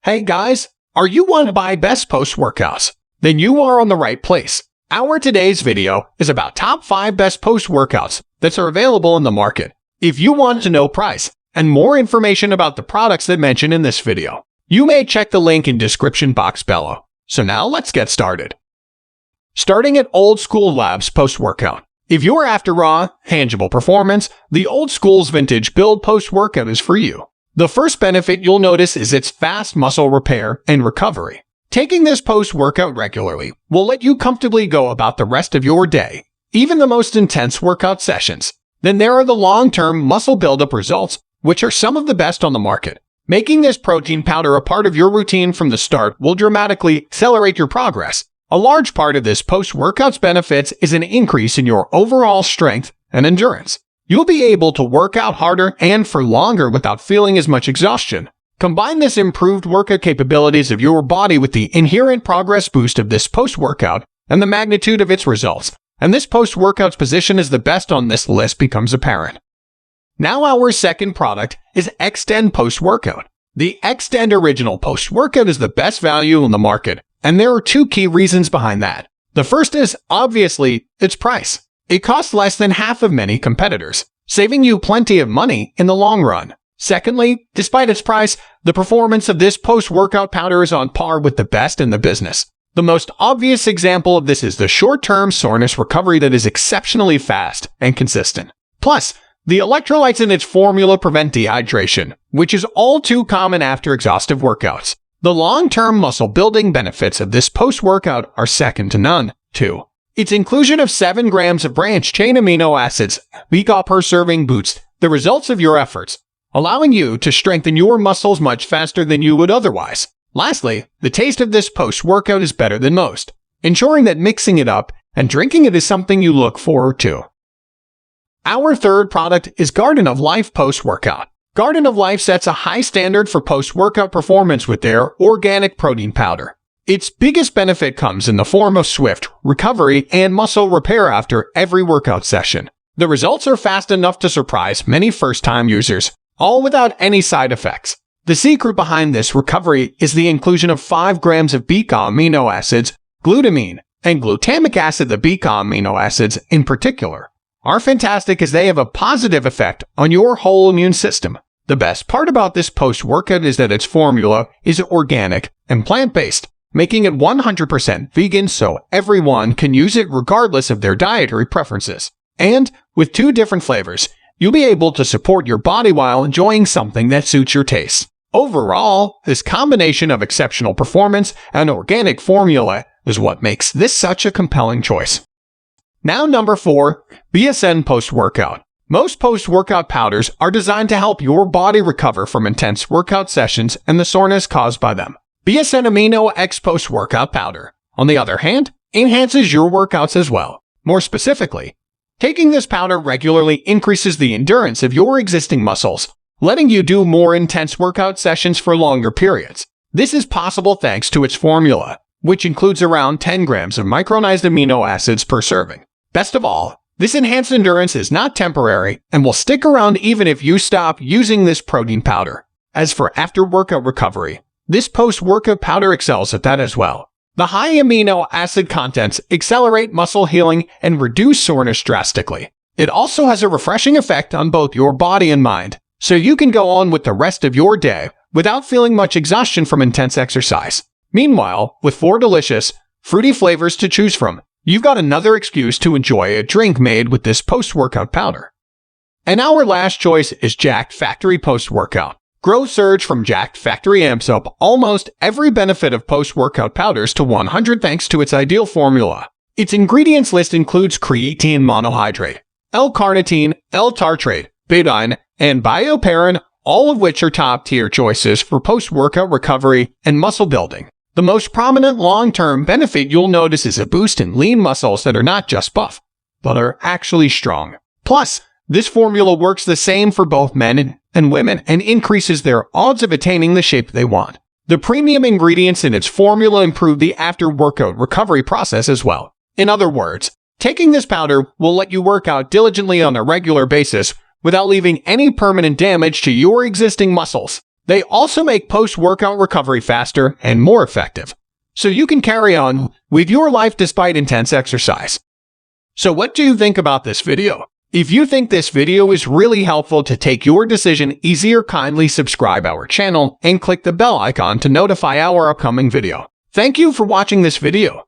Hey guys, are you want to buy best post workouts? Then you are on the right place. Our today's video is about top 5 best post workouts that are available in the market. If you want to know price and more information about the products that mentioned in this video, you may check the link in description box below. So now let's get started. Starting at Old School Labs Post Workout. If you're after raw, tangible performance, the Old School's Vintage Build Post Workout is for you. The first benefit you'll notice is its fast muscle repair and recovery. Taking this post-workout regularly will let you comfortably go about the rest of your day, even the most intense workout sessions. Then there are the long-term muscle buildup results, which are some of the best on the market. Making this protein powder a part of your routine from the start will dramatically accelerate your progress. A large part of this post-workout's benefits is an increase in your overall strength and endurance. You'll be able to work out harder and for longer without feeling as much exhaustion. Combine this improved workout capabilities of your body with the inherent progress boost of this post-workout and the magnitude of its results, and this post-workout's position as the best on this list becomes apparent. Now our second product is Extend Post Workout. The Extend Original Post Workout is the best value in the market, and there are 2 key reasons behind that. The first is, obviously, its price. It costs less than half of many competitors, saving you plenty of money in the long run. Secondly, despite its price, the performance of this post-workout powder is on par with the best in the business. The most obvious example of this is the short-term soreness recovery that is exceptionally fast and consistent. Plus, the electrolytes in its formula prevent dehydration, which is all too common after exhaustive workouts. The long-term muscle-building benefits of this post-workout are second to none, too. Its inclusion of 7 grams of branched-chain amino acids per serving boosts the results of your efforts, allowing you to strengthen your muscles much faster than you would otherwise. Lastly, the taste of this post-workout is better than most, ensuring that mixing it up and drinking it is something you look forward to. Our third product is Garden of Life Post Workout. Garden of Life sets a high standard for post-workout performance with their organic protein powder. Its biggest benefit comes in the form of swift recovery and muscle repair after every workout session. The results are fast enough to surprise many first-time users, all without any side effects. The secret behind this recovery is the inclusion of 5 grams of beta amino acids, glutamine, and glutamic acid. The beta amino acids, in particular, are fantastic as they have a positive effect on your whole immune system. The best part about this post-workout is that its formula is organic and plant-based, making it 100% vegan so everyone can use it regardless of their dietary preferences. And with 2 different flavors, you'll be able to support your body while enjoying something that suits your taste. Overall, this combination of exceptional performance and organic formula is what makes this such a compelling choice. Now number 4, BSN Post Workout. Most post-workout powders are designed to help your body recover from intense workout sessions and the soreness caused by them. BSN Amino X Post Workout Powder, on the other hand, enhances your workouts as well. More specifically, taking this powder regularly increases the endurance of your existing muscles, letting you do more intense workout sessions for longer periods. This is possible thanks to its formula, which includes around 10 grams of micronized amino acids per serving. Best of all, this enhanced endurance is not temporary and will stick around even if you stop using this protein powder. As for after-workout recovery, this post-workout powder excels at that as well. The high amino acid contents accelerate muscle healing and reduce soreness drastically. It also has a refreshing effect on both your body and mind, so you can go on with the rest of your day without feeling much exhaustion from intense exercise. Meanwhile, with 4 delicious, fruity flavors to choose from, you've got another excuse to enjoy a drink made with this post-workout powder. And our last choice is Jacked Factory Post Workout. Growth Surge from Jacked Factory amps up almost every benefit of post-workout powders to 100 thanks to its ideal formula. Its ingredients list includes creatine monohydrate, L-carnitine, L-tartrate, betaine, and bioperin, all of which are top-tier choices for post-workout recovery and muscle building. The most prominent long-term benefit you'll notice is a boost in lean muscles that are not just buff, but are actually strong. Plus, this formula works the same for both men and women and increases their odds of attaining the shape they want. The premium ingredients in its formula improve the after-workout recovery process as well. In other words, taking this powder will let you work out diligently on a regular basis without leaving any permanent damage to your existing muscles. They also make post-workout recovery faster and more effective, so you can carry on with your life despite intense exercise. So what do you think about this video? If you think this video is really helpful to take your decision easier, kindly subscribe our channel and click the bell icon to notify our upcoming video. Thank you for watching this video.